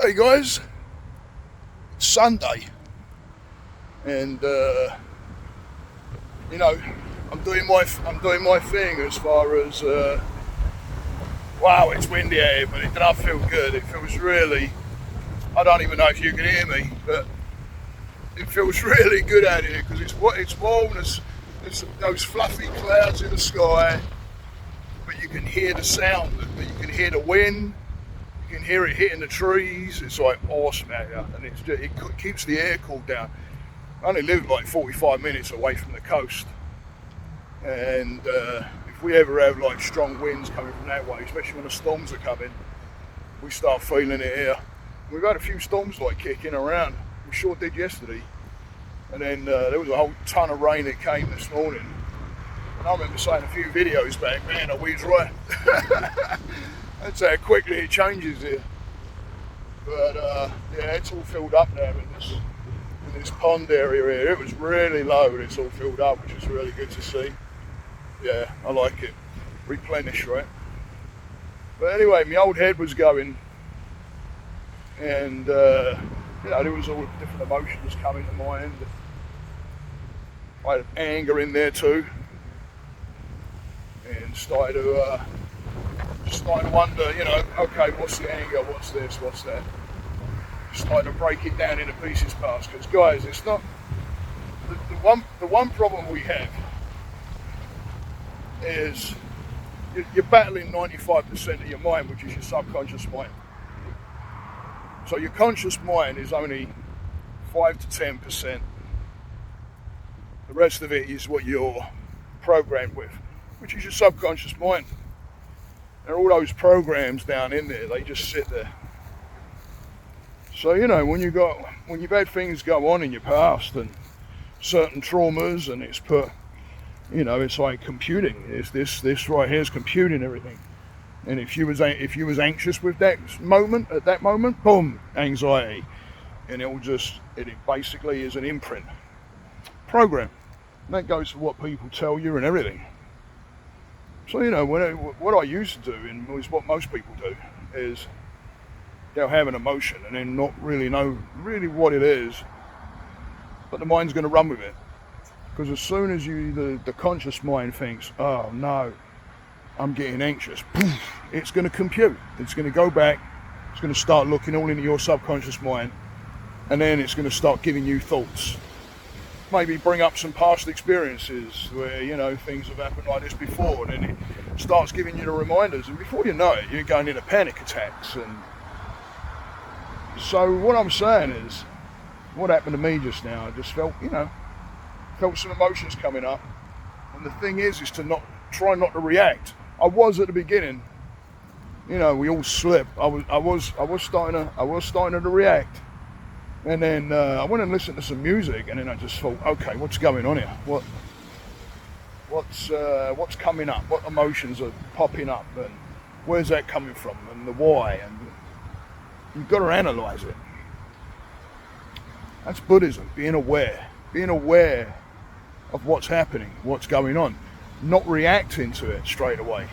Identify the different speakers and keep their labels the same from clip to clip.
Speaker 1: Hey guys, it's Sunday, and you know, I'm doing my thing as far as wow, it's windy here, but it does feel good. It feels really. I don't even know if you can hear me, but it feels really good out here because it's warm. There's those fluffy clouds in the sky, but you can hear the sound. You can hear the wind. You can hear it hitting the trees. It's like awesome out here, and it keeps the air cooled down. I only live like 45 minutes away from the coast, and if we ever have like strong winds coming from that way, especially when the storms are coming, we start feeling it here. We've had a few storms like kicking around. We sure did yesterday, and then there was a whole ton of rain that came this morning. And I remember saying a few videos back, man, are we dry? That's how quickly it changes here. But yeah, it's all filled up now in this pond area here. It was really low and it's all filled up, which is really good to see. Yeah, I like it. Replenish, right? But anyway, my old head was going, and there was all different emotions coming to mind. I had anger in there too, and started to wonder, okay, what's the anger, what's this, what's that? Started to break it down into pieces parts, because guys, it's not the one problem we have is you're battling 95% of your mind, which is your subconscious mind. So your conscious mind is only 5 to 10%. The rest of it is what you're programmed with, which is your subconscious mind. There are all those programs down in there, they just sit there. So when you've had things go on in your past and certain traumas, and it's put, it's like computing. It's this right here is computing everything. And if you was anxious with at that moment, boom, anxiety, and it basically is an imprint program. And that goes for what people tell you and everything. So what I used to do, and was what most people do, is they'll have an emotion and then not really know really what it is, but the mind's going to run with it. Because as soon as the conscious mind thinks, oh no, I'm getting anxious, poof, it's going to compute. It's going to go back. It's going to start looking all into your subconscious mind, and then it's going to start giving you thoughts. Maybe bring up some past experiences where things have happened like this before, and then it starts giving you the reminders, and before you know it, you're going into panic attacks. And so what I'm saying is, what happened to me just now, I just felt some emotions coming up, and the thing is to try not to react. I was at the beginning, we all slip. I was starting to react. And then I went and listened to some music, and then I just thought, okay, what's going on here? What's coming up? What emotions are popping up, and where's that coming from, and the why? And you've got to analyze it. That's Buddhism, being aware of what's happening, what's going on, not reacting to it straight away.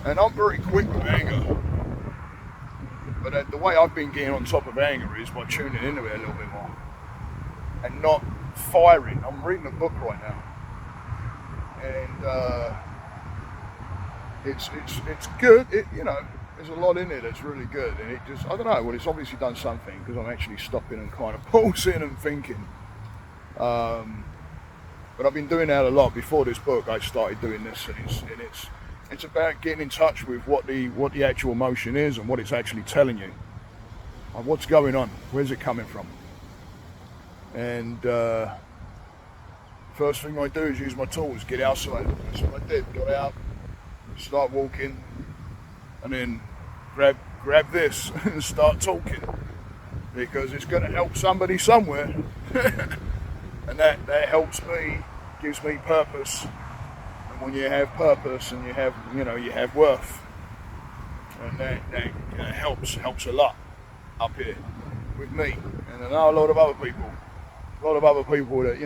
Speaker 1: And I'm very quick with anger. But the way I've been getting on top of anger is by tuning into it a little bit more and not firing. I'm reading a book right now, and it's good. There's a lot in it that's really good, and it just, I don't know. Well, it's obviously done something because I'm actually stopping and kind of pausing and thinking. But I've been doing that a lot before this book. I started doing this, and it's about getting in touch with what the actual emotion is and what it's actually telling you. And what's going on? Where's it coming from? And first thing I do is use my tools, get outside. That's what I did. Got out, start walking, and then grab this and start talking, because it's going to help somebody somewhere. And that helps me, gives me purpose. When you have purpose and you have worth, and that helps a lot up here with me, and I know a lot of other people that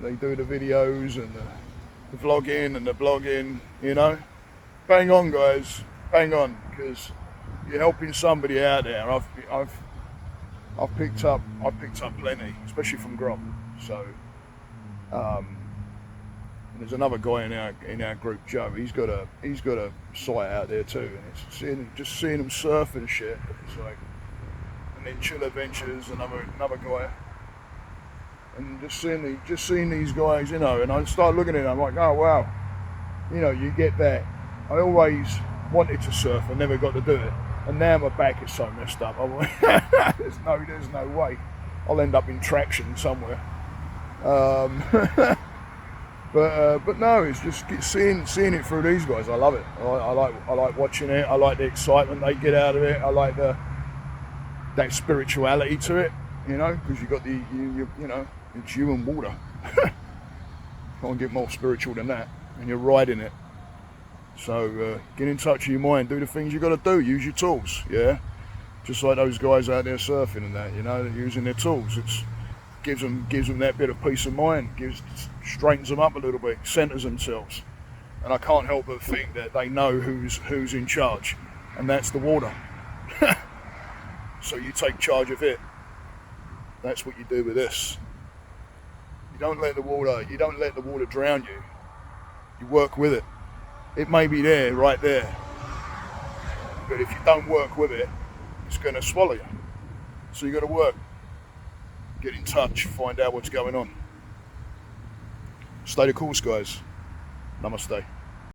Speaker 1: they do the videos and the vlogging and the blogging. Bang on, guys, bang on, because You're helping somebody out there. I've picked up plenty, especially from Grop. So there's another guy in our group, Joe. He's got a site out there too, and it's seeing him surf and shit. It's like, and then Chill Adventures, another guy, and just seeing these guys, and I start looking at them, I'm like, oh wow, you get that. I always wanted to surf, I never got to do it, and now my back is so messed up. I'm like, there's no way. I'll end up in traction somewhere. But no, it's just seeing it through these guys. I love it. I like watching it. I like the excitement they get out of it. I like that spirituality to it, because you got it's you and water. Can't get more spiritual than that, and you're riding it. So get in touch with your mind, do the things you got to do, use your tools, yeah. Just like those guys out there surfing and that, they're using their tools. It's gives them that bit of peace of mind, straightens them up a little bit, centers themselves. And I can't help but think that they know who's in charge, and that's the water. So you take charge of it. That's what you do with this. You don't let the water drown you. You work with it. It may be there, right there, but if you don't work with it, it's going to swallow you. So you got to work. Get in touch, find out what's going on. Stay the course, guys. Namaste.